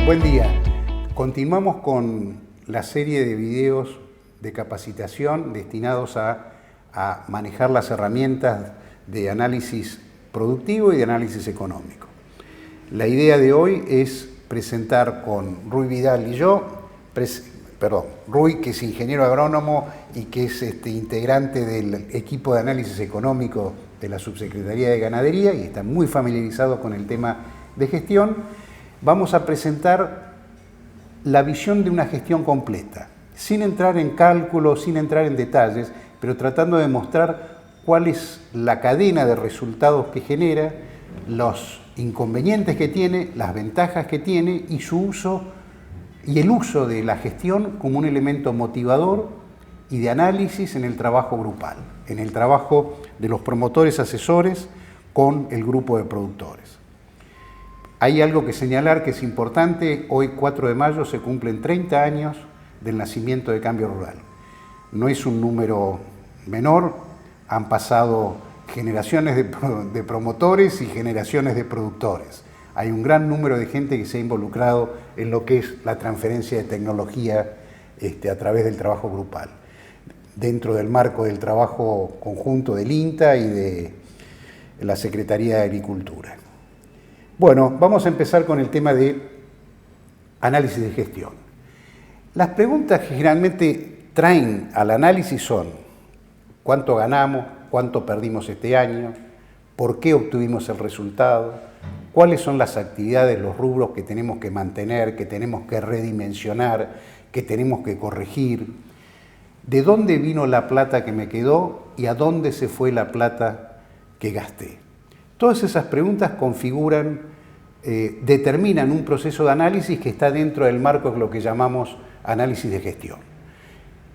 Buen día. Continuamos con la serie de videos de capacitación destinados a manejar las herramientas de análisis productivo y de análisis económico. La idea de hoy es presentar con Rui Vidal y yo, Rui, que es ingeniero agrónomo y que es integrante del equipo de análisis económico de la Subsecretaría de Ganadería y está muy familiarizado con el tema de gestión. Vamos a presentar la visión de una gestión completa, sin entrar en cálculos, sin entrar en detalles, pero tratando de mostrar cuál es la cadena de resultados que genera, los inconvenientes que tiene, las ventajas que tiene y su uso y el uso de la gestión como un elemento motivador y de análisis en el trabajo grupal, en el trabajo de los promotores asesores con el grupo de productores. Hay algo que señalar que es importante. Hoy, 4 de mayo, se cumplen 30 años del nacimiento de Cambio Rural. No es un número menor, han pasado generaciones de promotores y generaciones de productores. Hay un gran número de gente que se ha involucrado en lo que es la transferencia de tecnología a través del trabajo grupal, dentro del marco del trabajo conjunto del INTA y de la Secretaría de Agricultura. Bueno, vamos a empezar con el tema de análisis de gestión. Las preguntas que generalmente traen al análisis son: ¿cuánto ganamos? ¿Cuánto perdimos este año? ¿Por qué obtuvimos el resultado? ¿Cuáles son las actividades, los rubros que tenemos que mantener, que tenemos que redimensionar, que tenemos que corregir? ¿De dónde vino la plata que me quedó y a dónde se fue la plata que gasté? Todas esas preguntas configuran, determinan un proceso de análisis que está dentro del marco de lo que llamamos análisis de gestión,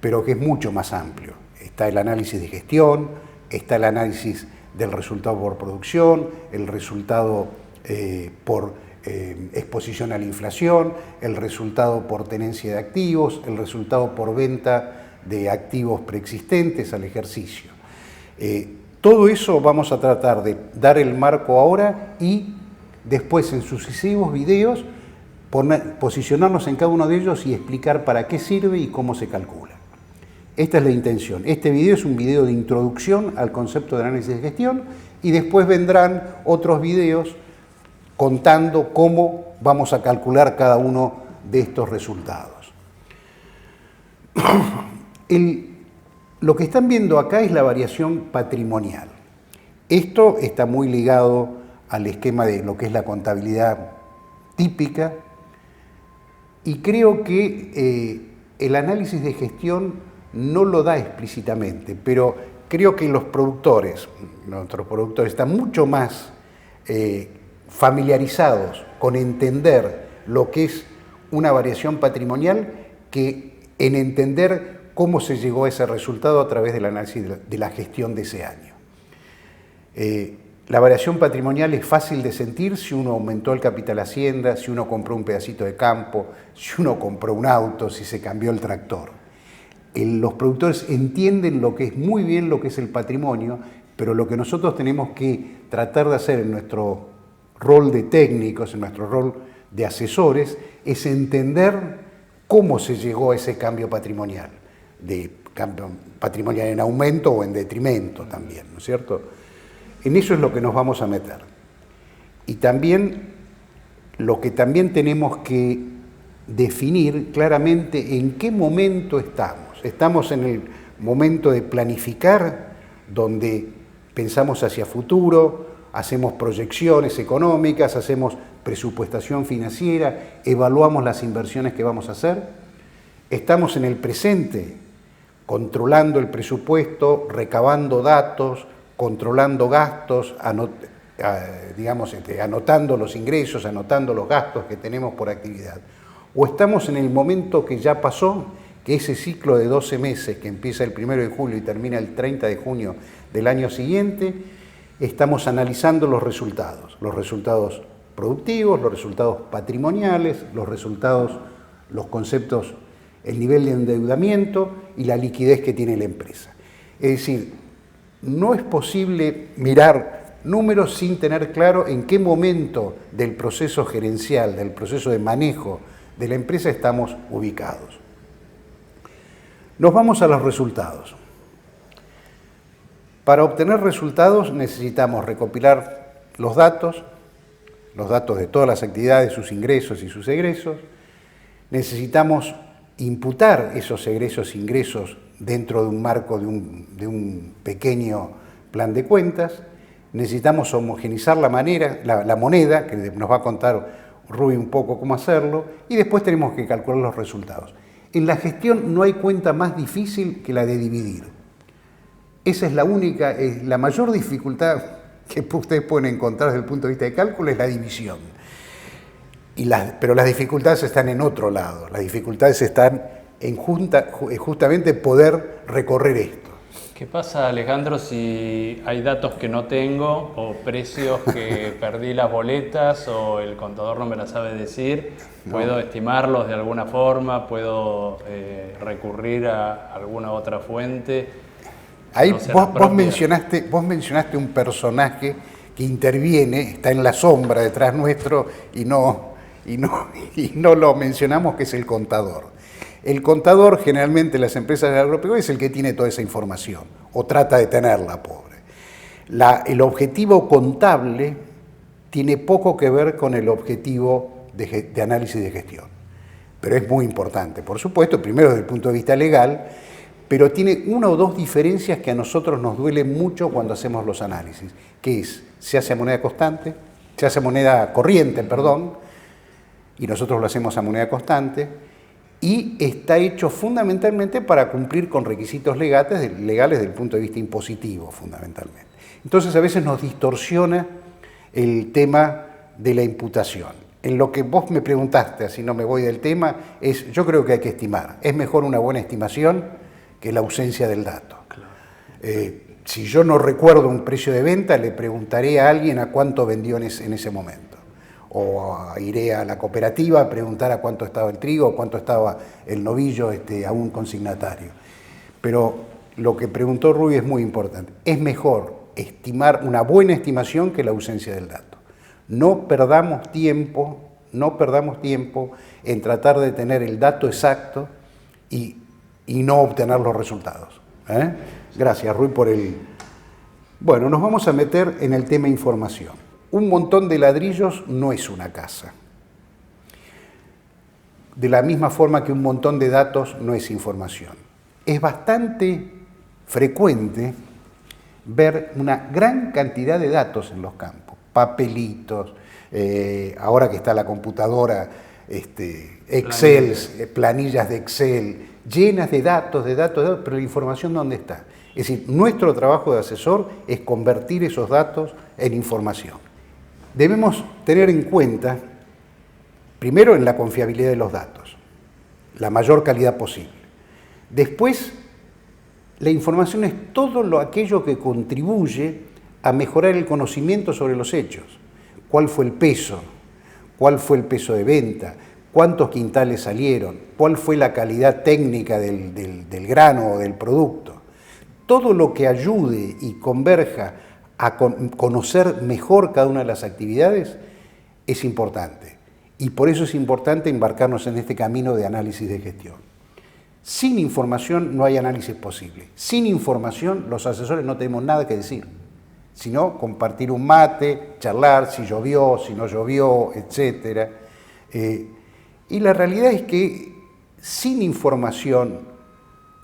pero que es mucho más amplio. Está el análisis de gestión, está el análisis del resultado por producción, el resultado por exposición a la inflación, el resultado por tenencia de activos, el resultado por venta de activos preexistentes al ejercicio. Todo eso vamos a tratar de dar el marco ahora y después en sucesivos videos posicionarnos en cada uno de ellos y explicar para qué sirve y cómo se calcula. Esta es la intención. Este video es un video de introducción al concepto de análisis de gestión y después vendrán otros videos contando cómo vamos a calcular cada uno de estos resultados. Lo que están viendo acá es la variación patrimonial. Esto está muy ligado al esquema de lo que es la contabilidad típica y creo que el análisis de gestión no lo da explícitamente, pero creo que nuestros productores están mucho más familiarizados con entender lo que es una variación patrimonial que en entender cómo se llegó a ese resultado a través del análisis de la gestión de ese año. La variación patrimonial es fácil de sentir si uno aumentó el capital hacienda, si uno compró un pedacito de campo, si uno compró un auto, si se cambió el tractor. Los productores entienden muy bien lo que es el patrimonio, pero lo que nosotros tenemos que tratar de hacer en nuestro rol de técnicos, en nuestro rol de asesores, es entender cómo se llegó a ese cambio patrimonial. De cambio patrimonial en aumento o en detrimento también, ¿no es cierto? En eso es lo que nos vamos a meter. Y también lo que también tenemos que definir claramente en qué momento estamos. Estamos en el momento de planificar, donde pensamos hacia futuro, hacemos proyecciones económicas, hacemos presupuestación financiera, evaluamos las inversiones que vamos a hacer. Estamos en el presente, controlando el presupuesto, recabando datos, controlando gastos, anotando los ingresos, anotando los gastos que tenemos por actividad. O estamos en el momento que ya pasó, que ese ciclo de 12 meses que empieza el 1 de julio y termina el 30 de junio del año siguiente, estamos analizando los resultados productivos, los resultados patrimoniales, los conceptos, el nivel de endeudamiento y la liquidez que tiene la empresa. Es decir, no es posible mirar números sin tener claro en qué momento del proceso gerencial, del proceso de manejo de la empresa estamos ubicados. Nos vamos a los resultados. Para obtener resultados necesitamos recopilar los datos de todas las actividades, sus ingresos y sus egresos. Necesitamos imputar esos egresos e ingresos dentro de un marco de un pequeño plan de cuentas. Necesitamos homogeneizar la moneda, que nos va a contar Rui un poco cómo hacerlo, y después tenemos que calcular los resultados. En la gestión no hay cuenta más difícil que la de dividir. Esa es la mayor dificultad que ustedes pueden encontrar desde el punto de vista de cálculo, es la división. Pero las dificultades están en otro lado, las dificultades están en justamente poder recorrer esto. ¿Qué pasa, Alejandro, si hay datos que no tengo o precios que perdí las boletas o el contador no me las sabe decir? ¿Puedo estimarlos de alguna forma? ¿Puedo recurrir a alguna otra fuente? Ahí vos mencionaste un personaje que interviene, está en la sombra detrás nuestro y no lo mencionamos, que es el contador. El contador, generalmente en las empresas agropecuarias, es el que tiene toda esa información, o trata de tenerla, pobre. El objetivo contable tiene poco que ver con el objetivo de análisis de gestión, pero es muy importante, por supuesto, primero desde el punto de vista legal, pero tiene una o dos diferencias que a nosotros nos duele mucho cuando hacemos los análisis, que es, se hace a moneda corriente, y nosotros lo hacemos a moneda constante, y está hecho fundamentalmente para cumplir con requisitos legales desde el punto de vista impositivo, fundamentalmente. Entonces a veces nos distorsiona el tema de la imputación. En lo que vos me preguntaste, así no me voy del tema, yo creo que hay que estimar. Es mejor una buena estimación que la ausencia del dato. Claro. Si yo no recuerdo un precio de venta, le preguntaré a alguien a cuánto vendió en ese momento. O iré a la cooperativa a preguntar a cuánto estaba el trigo, o cuánto estaba el novillo a un consignatario. Pero lo que preguntó Rui es muy importante. Es mejor estimar una buena estimación que la ausencia del dato. No perdamos tiempo en tratar de tener el dato exacto y no obtener los resultados. Gracias, Rui, por el... Bueno, nos vamos a meter en el tema información. Un montón de ladrillos no es una casa. De la misma forma que un montón de datos no es información. Es bastante frecuente ver una gran cantidad de datos en los campos. Papelitos, ahora que está la computadora, Excel, planillas de Excel, llenas de datos, pero la información ¿dónde está? Es decir, nuestro trabajo de asesor es convertir esos datos en información. Debemos tener en cuenta, primero, en la confiabilidad de los datos, la mayor calidad posible. Después, la información es todo aquello que contribuye a mejorar el conocimiento sobre los hechos. ¿Cuál fue el peso? ¿Cuál fue el peso de venta? ¿Cuántos quintales salieron? ¿Cuál fue la calidad técnica del grano o del producto? Todo lo que ayude y converja a conocer mejor cada una de las actividades es importante. Y por eso es importante embarcarnos en este camino de análisis de gestión. Sin información no hay análisis posible. Sin información los asesores no tenemos nada que decir, sino compartir un mate, charlar si llovió, si no llovió, etc. Y la realidad es que sin información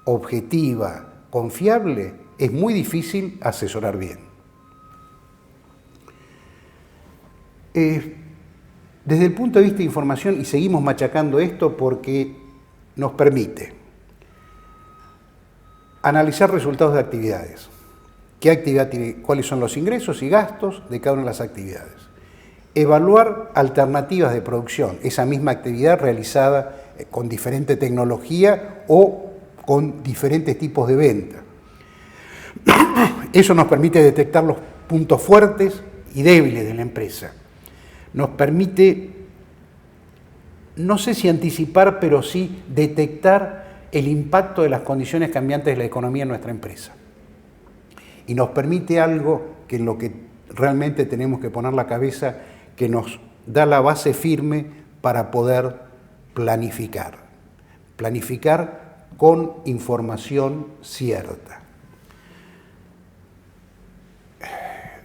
objetiva, confiable, es muy difícil asesorar bien. Desde el punto de vista de información, y seguimos machacando esto porque nos permite analizar resultados de actividades. ¿Qué actividad tiene? ¿Cuáles son los ingresos y gastos de cada una de las actividades? Evaluar alternativas de producción, esa misma actividad realizada con diferente tecnología o con diferentes tipos de venta. Eso nos permite detectar los puntos fuertes y débiles de la empresa. Nos permite, no sé si anticipar, pero sí detectar el impacto de las condiciones cambiantes de la economía en nuestra empresa. Y nos permite algo que en lo que realmente tenemos que poner la cabeza que nos da la base firme para poder planificar. Planificar con información cierta.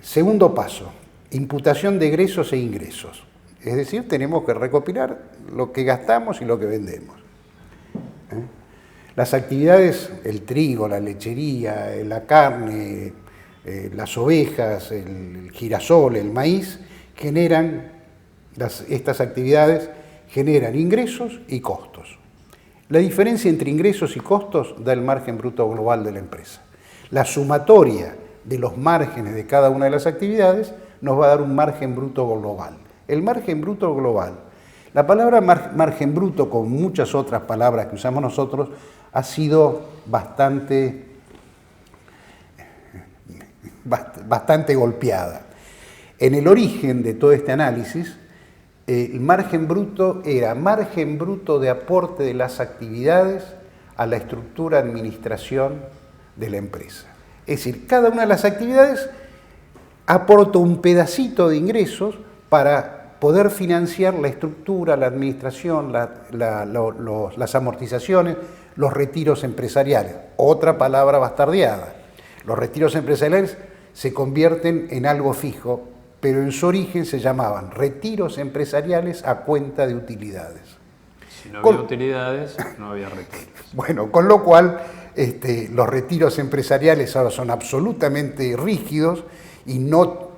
Segundo paso, imputación de egresos e ingresos. Es decir, tenemos que recopilar lo que gastamos y lo que vendemos. Las actividades, el trigo, la lechería, la carne, las ovejas, el girasol, el maíz, estas actividades generan ingresos y costos. La diferencia entre ingresos y costos da el margen bruto global de la empresa. La sumatoria de los márgenes de cada una de las actividades nos va a dar un margen bruto global. El margen bruto global, la palabra margen bruto, con muchas otras palabras que usamos nosotros, ha sido bastante golpeada. En el origen de todo este análisis, el margen bruto era margen bruto de aporte de las actividades a la estructura de administración de la empresa. Es decir, cada una de las actividades aporta un pedacito de ingresos para poder financiar la estructura, la administración, las amortizaciones, los retiros empresariales. Otra palabra bastardeada. Los retiros empresariales se convierten en algo fijo, pero en su origen se llamaban retiros empresariales a cuenta de utilidades. Si no había utilidades, no había retiros. Bueno, con lo cual los retiros empresariales ahora son absolutamente rígidos y no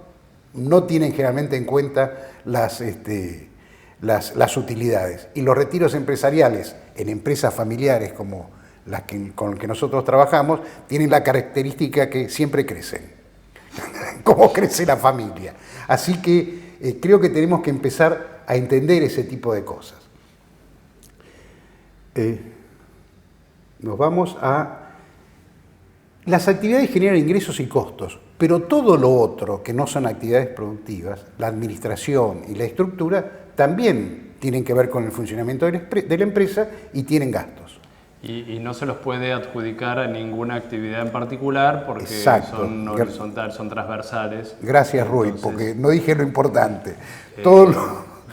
tienen generalmente en cuenta las utilidades. Y los retiros empresariales en empresas familiares como con las que nosotros trabajamos tienen la característica que siempre crecen, como crece la familia. Así que creo que tenemos que empezar a entender ese tipo de cosas. Nos vamos a... Las actividades generan ingresos y costos, pero todo lo otro que no son actividades productivas, la administración y la estructura, también tienen que ver con el funcionamiento de la empresa y tienen gastos. Y no se los puede adjudicar a ninguna actividad en particular porque son horizontales, son transversales. Gracias, Rui, porque no dije lo importante.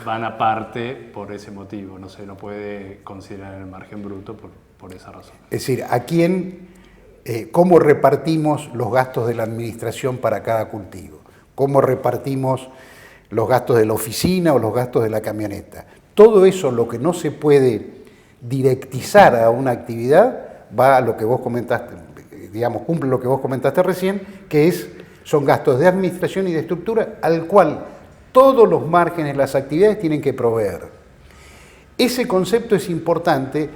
Van aparte por ese motivo, no se lo puede considerar en el margen bruto por esa razón. Es decir, cómo repartimos los gastos de la administración para cada cultivo, cómo repartimos los gastos de la oficina o los gastos de la camioneta. Todo eso, lo que no se puede directizar a una actividad, va a lo que vos comentaste, cumple lo que vos comentaste recién, que son gastos de administración y de estructura al cual todos los márgenes de las actividades tienen que proveer. Ese concepto es importante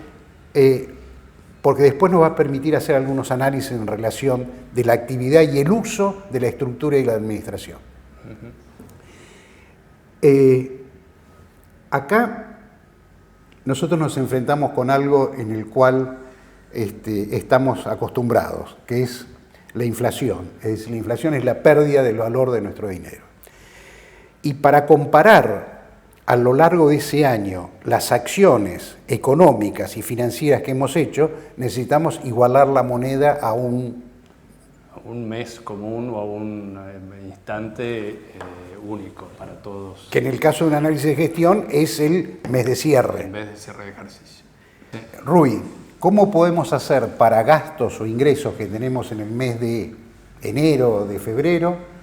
porque después nos va a permitir hacer algunos análisis en relación de la actividad y el uso de la estructura y la administración. Acá nosotros nos enfrentamos con algo en el cual estamos acostumbrados, que es la inflación. Es decir, la inflación es la pérdida del valor de nuestro dinero. Y para comparar a lo largo de ese año las acciones económicas y financieras que hemos hecho, necesitamos igualar la moneda a un mes común o a un instante único para todos. Que en el caso de un análisis de gestión es el mes de cierre. El mes de cierre de ejercicio. Rui, ¿cómo podemos hacer para gastos o ingresos que tenemos en el mes de enero o de febrero,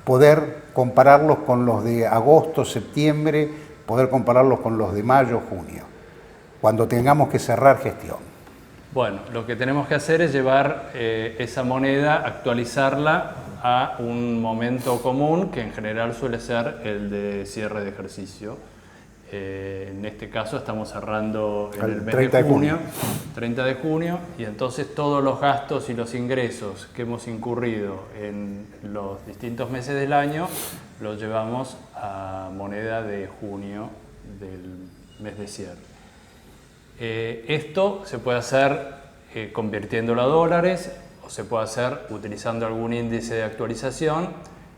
poder compararlos con los de agosto, septiembre, poder compararlos con los de mayo, junio, cuando tengamos que cerrar gestión? Bueno, lo que tenemos que hacer es llevar esa moneda, actualizarla a un momento común, que en general suele ser el de cierre de ejercicio. En este caso estamos cerrando en el mes de junio, 30 de junio, y entonces todos los gastos y los ingresos que hemos incurrido en los distintos meses del año los llevamos a moneda de junio del mes de cierre. Esto se puede hacer convirtiéndolo a dólares o se puede hacer utilizando algún índice de actualización,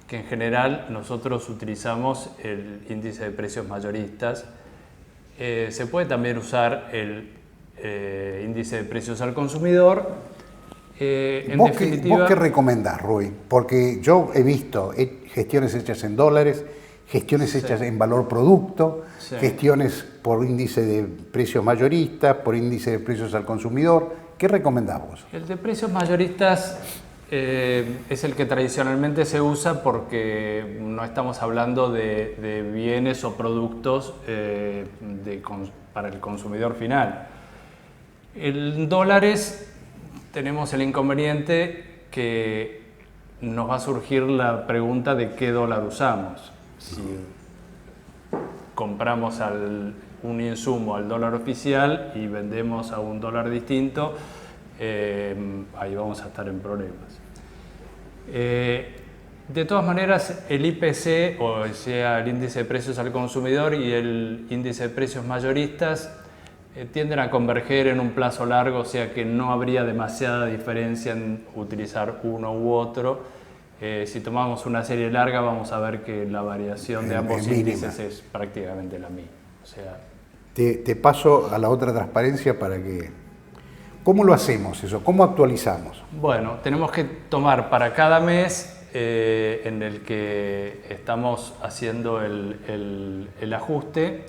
que en general nosotros utilizamos el índice de precios mayoristas. Se puede también usar el índice de precios al consumidor En ¿Vos definitiva, qué recomendás, Rui? Porque yo he visto gestiones hechas en dólares, gestiones hechas en valor producto, gestiones por índice de precios mayoristas, por índice de precios al consumidor. ¿Qué recomendás vos? el de precios mayoristas es el que tradicionalmente se usa porque no estamos hablando de bienes o productos para el consumidor final. En dólares tenemos el inconveniente que nos va a surgir la pregunta de qué dólar usamos. Si compramos un insumo al dólar oficial y vendemos a un dólar distinto, ahí vamos a estar en problemas. De todas maneras, el IPC, o sea, el índice de precios al consumidor, y el índice de precios mayoristas tienden a converger en un plazo largo, o sea que no habría demasiada diferencia en utilizar uno u otro. Si tomamos una serie larga, vamos a ver que la variación de ambos índices es prácticamente la misma. O sea, te paso a la otra transparencia para que... ¿Cómo lo hacemos eso? ¿Cómo actualizamos? Bueno, tenemos que tomar para cada mes en el que estamos haciendo el ajuste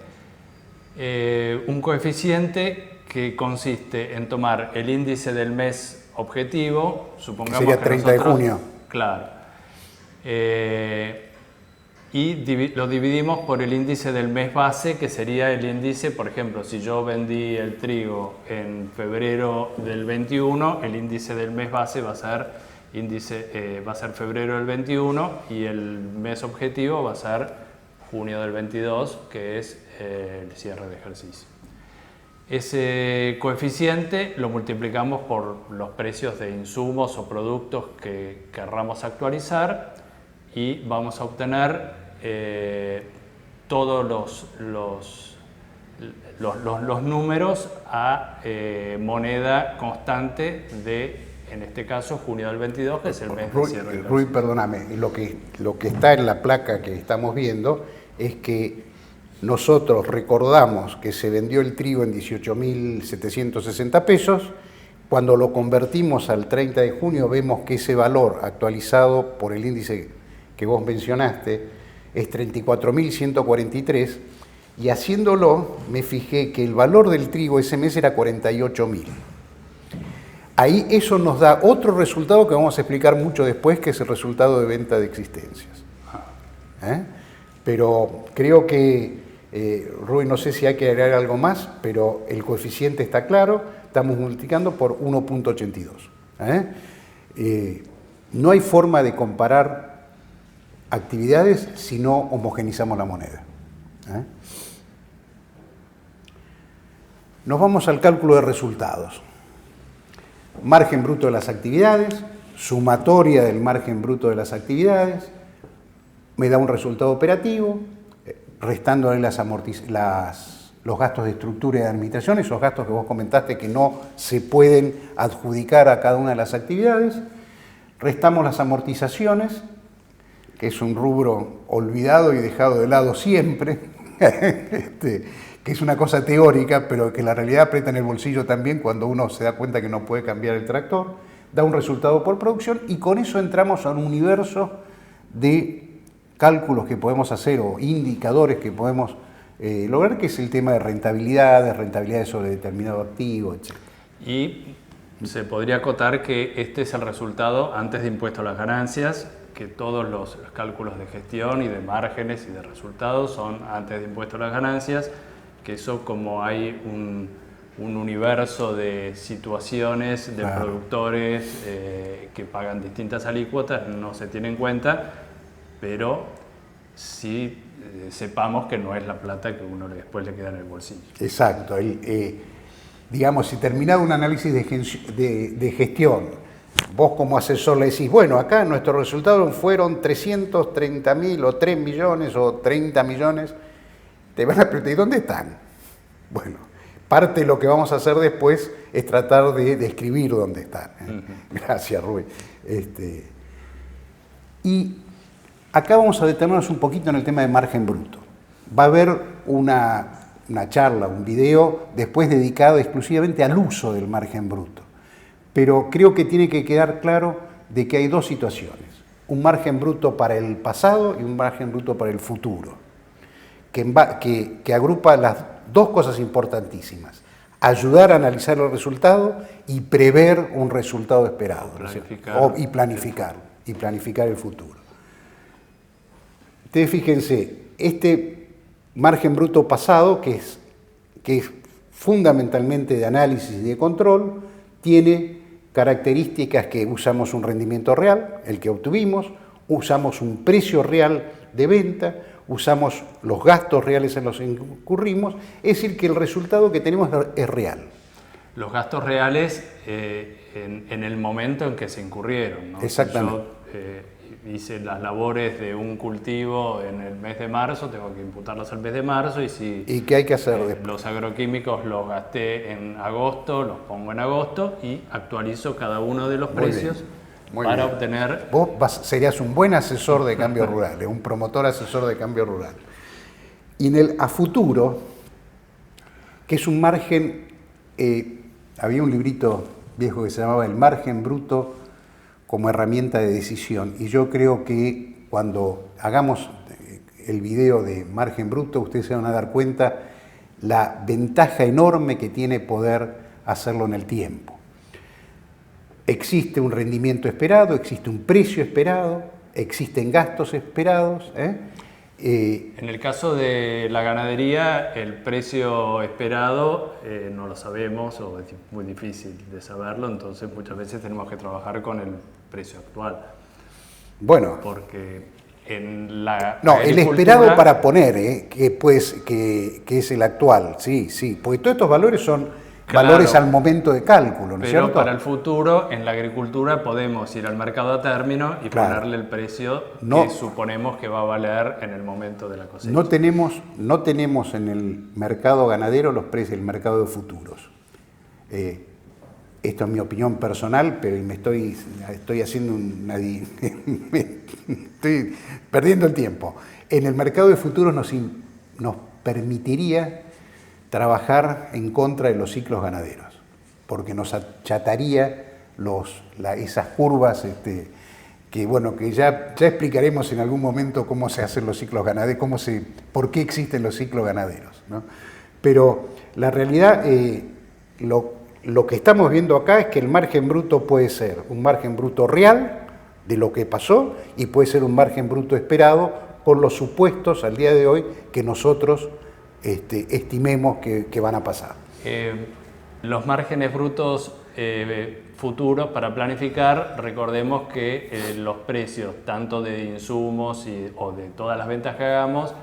un coeficiente que consiste en tomar el índice del mes objetivo, supongamos sería que 30 de junio. Claro. Y lo dividimos por el índice del mes base, que sería el índice, por ejemplo, si yo vendí el trigo en febrero del 21, el índice del mes base va a ser febrero del 21 y el mes objetivo va a ser junio del 22, que es el cierre de ejercicio. Ese coeficiente lo multiplicamos por los precios de insumos o productos que querramos actualizar y vamos a obtener todos los números a moneda constante de, en este caso, junio del 22, que es el mes de cierre. Rui, perdóname, lo que está en la placa que estamos viendo es que nosotros recordamos que se vendió el trigo en 18.760 pesos. Cuando lo convertimos al 30 de junio vemos que ese valor actualizado por el índice que vos mencionaste es 34.143, y haciéndolo me fijé que el valor del trigo ese mes era 48.000. Ahí eso nos da otro resultado que vamos a explicar mucho después, que es el resultado de venta de existencias. Pero creo que, Rui, no sé si hay que agregar algo más, pero el coeficiente está claro, estamos multiplicando por 1.82. No hay forma de comparar actividades si no homogenizamos la moneda. Nos vamos al cálculo de resultados. Margen bruto de las actividades, sumatoria del margen bruto de las actividades, me da un resultado operativo, restándole los gastos de estructura y de administración, esos gastos que vos comentaste que no se pueden adjudicar a cada una de las actividades, restamos las amortizaciones, que es un rubro olvidado y dejado de lado siempre, que es una cosa teórica, pero que la realidad aprieta en el bolsillo también cuando uno se da cuenta que no puede cambiar el tractor, da un resultado por producción, y con eso entramos a un universo de cálculos que podemos hacer o indicadores que podemos lograr, que es el tema de rentabilidades sobre determinado activo, etc. Y se podría acotar que este es el resultado antes de impuesto a las ganancias, que todos los cálculos de gestión y de márgenes y de resultados son antes de impuesto a las ganancias, que eso, como hay un universo de situaciones de productores que pagan distintas alícuotas, no se tiene en cuenta, pero sí sepamos que no es la plata que uno después le queda en el bolsillo. Exacto. Digamos, si terminado un análisis de gestión, vos como asesor le decís, bueno, acá nuestros resultados fueron 330.000 o 3 millones o 30 millones, te van a preguntar, ¿y dónde están? Bueno, parte de lo que vamos a hacer después es tratar de describir dónde están. Gracias, Rui. Y acá vamos a detenernos un poquito en el tema de margen bruto. Va a haber una charla, un video después dedicado exclusivamente al uso del margen bruto. pero creo que tiene que quedar claro de que hay dos situaciones, un margen bruto para el pasado y un margen bruto para el futuro, que agrupa las dos cosas importantísimas, ayudar a analizar el resultado y prever un resultado esperado, y planificar el futuro. Ustedes fíjense, este margen bruto pasado, que es fundamentalmente de análisis y de control, tiene características que usamos un rendimiento real, el que obtuvimos, usamos un precio real de venta, usamos los gastos reales en los que incurrimos, es decir, que el resultado que tenemos es real. Los gastos reales en el momento en que se incurrieron, ¿no? Exactamente. Si yo hice las labores de un cultivo en el mes de marzo, tengo que imputarlas al mes de marzo, ¿Y qué hay que hacer después? Los agroquímicos los gasté en agosto, los pongo en agosto y actualizo cada uno de los precios para obtener... Vos serías un buen asesor de cambio rural, un promotor asesor de cambio rural. Y a futuro, que es un margen, había un librito viejo que se llamaba El margen bruto como herramienta de decisión, y yo creo que cuando hagamos el video de margen bruto, ustedes se van a dar cuenta la ventaja enorme que tiene poder hacerlo en el tiempo. Existe un rendimiento esperado, existe un precio esperado, existen gastos esperados. En el caso de la ganadería, el precio esperado no lo sabemos o es muy difícil de saberlo, entonces muchas veces tenemos que trabajar con el precio actual. Bueno. Porque en la el esperado para poner, que es el actual, sí, porque todos estos valores son... Claro, valores al momento de cálculo, ¿no es cierto? Pero para el futuro, en la agricultura, podemos ir al mercado a término y ponerle el precio que suponemos que va a valer en el momento de la cosecha. No tenemos en el mercado ganadero los precios del mercado de futuros. Esto es mi opinión personal, pero me estoy haciendo estoy perdiendo el tiempo. En el mercado de futuros nos permitiría trabajar en contra de los ciclos ganaderos, porque nos achataría esas curvas que ya explicaremos en algún momento cómo se hacen los ciclos ganaderos, por qué existen los ciclos ganaderos, ¿no? Pero la realidad, lo que estamos viendo acá es que el margen bruto puede ser un margen bruto real de lo que pasó y puede ser un margen bruto esperado por los supuestos al día de hoy que nosotros estimemos que van a pasar. Los márgenes brutos futuros para planificar, recordemos que los precios tanto de insumos o de todas las ventas que hagamos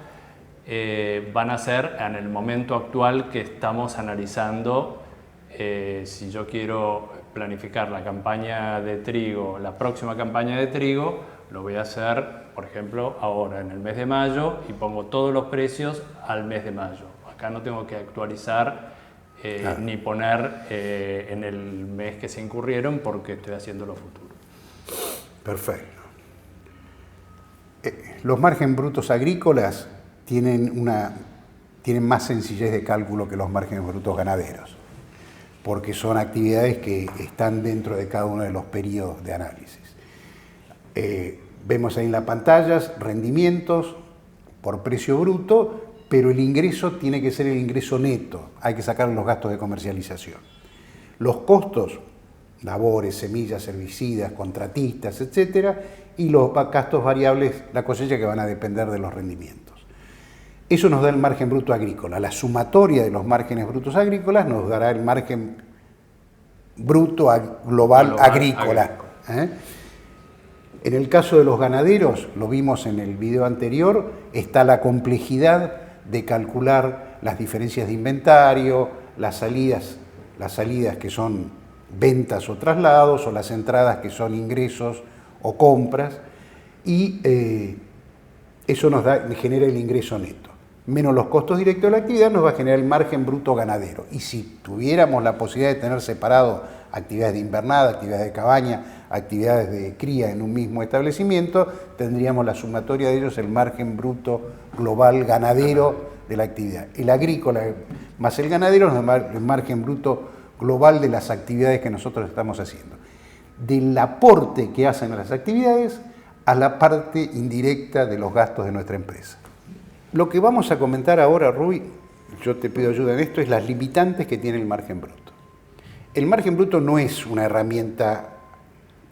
van a ser en el momento actual que estamos analizando. Si yo quiero planificar la campaña de trigo, la próxima campaña de trigo, lo voy a hacer, por ejemplo, ahora en el mes de mayo y pongo todos los precios al mes de mayo. Acá no tengo que actualizar ni poner en el mes que se incurrieron porque estoy haciendo lo futuro. Perfecto. Los márgenes brutos agrícolas tienen más sencillez de cálculo que los márgenes brutos ganaderos, porque son actividades que están dentro de cada uno de los periodos de análisis. Vemos ahí en la pantalla rendimientos por precio bruto, pero el ingreso tiene que ser el ingreso neto, hay que sacar los gastos de comercialización. Los costos, labores, semillas, herbicidas, contratistas, etcétera, y los gastos variables, la cosecha, que van a depender de los rendimientos. Eso nos da el margen bruto agrícola. La sumatoria de los márgenes brutos agrícolas nos dará el margen bruto global agrícola. En el caso de los ganaderos, lo vimos en el video anterior, está la complejidad de calcular las diferencias de inventario, las salidas que son ventas o traslados, o las entradas que son ingresos o compras, y eso genera el ingreso neto. Menos los costos directos de la actividad nos va a generar el margen bruto ganadero. Y si tuviéramos la posibilidad de tener separado actividades de invernada, actividades de cabaña, actividades de cría en un mismo establecimiento, tendríamos la sumatoria de ellos, el margen bruto global ganadero de la actividad. El agrícola más el ganadero nos da el margen bruto global de las actividades que nosotros estamos haciendo. Del aporte que hacen a las actividades a la parte indirecta de los gastos de nuestra empresa. Lo que vamos a comentar ahora, Rui, yo te pido ayuda en esto, es las limitantes que tiene el margen bruto. El margen bruto no es una herramienta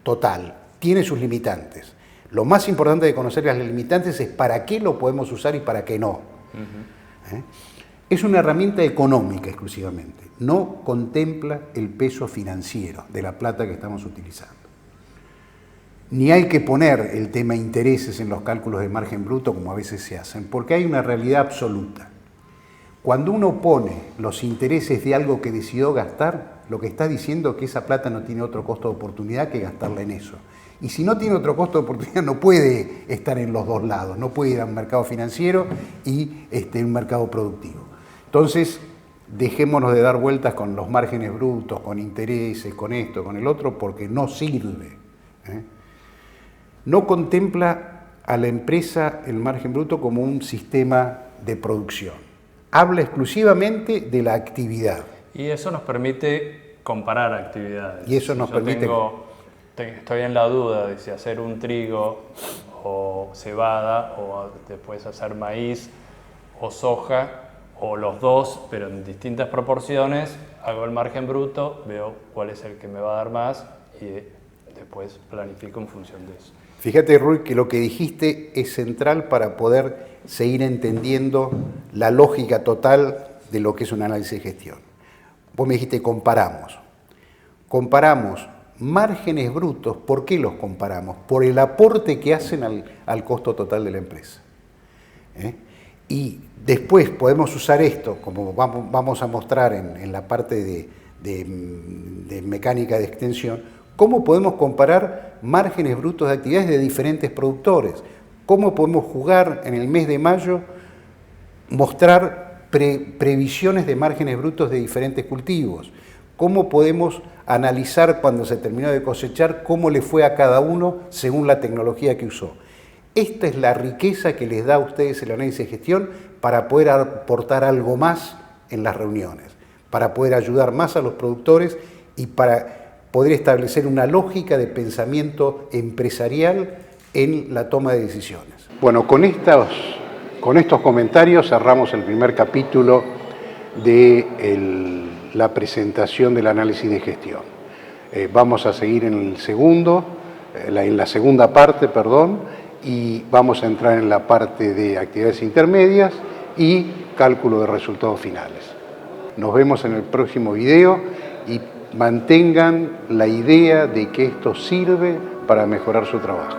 total, tiene sus limitantes. Lo más importante de conocer las limitantes es para qué lo podemos usar y para qué no. Es una herramienta económica exclusivamente, no contempla el peso financiero de la plata que estamos utilizando. Ni hay que poner el tema intereses en los cálculos de margen bruto como a veces se hacen, porque hay una realidad absoluta. Cuando uno pone los intereses de algo que decidió gastar, lo que está diciendo es que esa plata no tiene otro costo de oportunidad que gastarla en eso. Y si no tiene otro costo de oportunidad, no puede estar en los dos lados, no puede ir a un mercado financiero y un mercado productivo. Entonces, dejémonos de dar vueltas con los márgenes brutos, con intereses, con esto, con el otro, porque no sirve. No contempla a la empresa el margen bruto como un sistema de producción. Habla exclusivamente de la actividad. Y eso nos permite comparar actividades. Y eso nos permite... Estoy en la duda de si hacer un trigo o cebada o después hacer maíz o soja o los dos, pero en distintas proporciones. Hago el margen bruto, veo cuál es el que me va a dar más y después planifico en función de eso. Fíjate, Rui, que lo que dijiste es central para poder seguir entendiendo la lógica total de lo que es un análisis de gestión. Vos me dijiste comparamos. Comparamos márgenes brutos. ¿Por qué los comparamos? Por el aporte que hacen al costo total de la empresa. Y después podemos usar esto, como vamos a mostrar en la parte de mecánica de extensión, cómo podemos comparar márgenes brutos de actividades de diferentes productores, cómo podemos jugar en el mes de mayo, mostrar previsiones de márgenes brutos de diferentes cultivos, cómo podemos analizar cuando se terminó de cosechar cómo le fue a cada uno según la tecnología que usó. Esta es la riqueza que les da a ustedes el análisis de gestión para poder aportar algo más en las reuniones, para poder ayudar más a los productores y para poder establecer una lógica de pensamiento empresarial en la toma de decisiones. Bueno, con estos comentarios cerramos el primer capítulo de la presentación del análisis de gestión. Vamos a seguir en la segunda parte, y vamos a entrar en la parte de actividades intermedias y cálculo de resultados finales. Nos vemos en el próximo video y mantengan la idea de que esto sirve para mejorar su trabajo.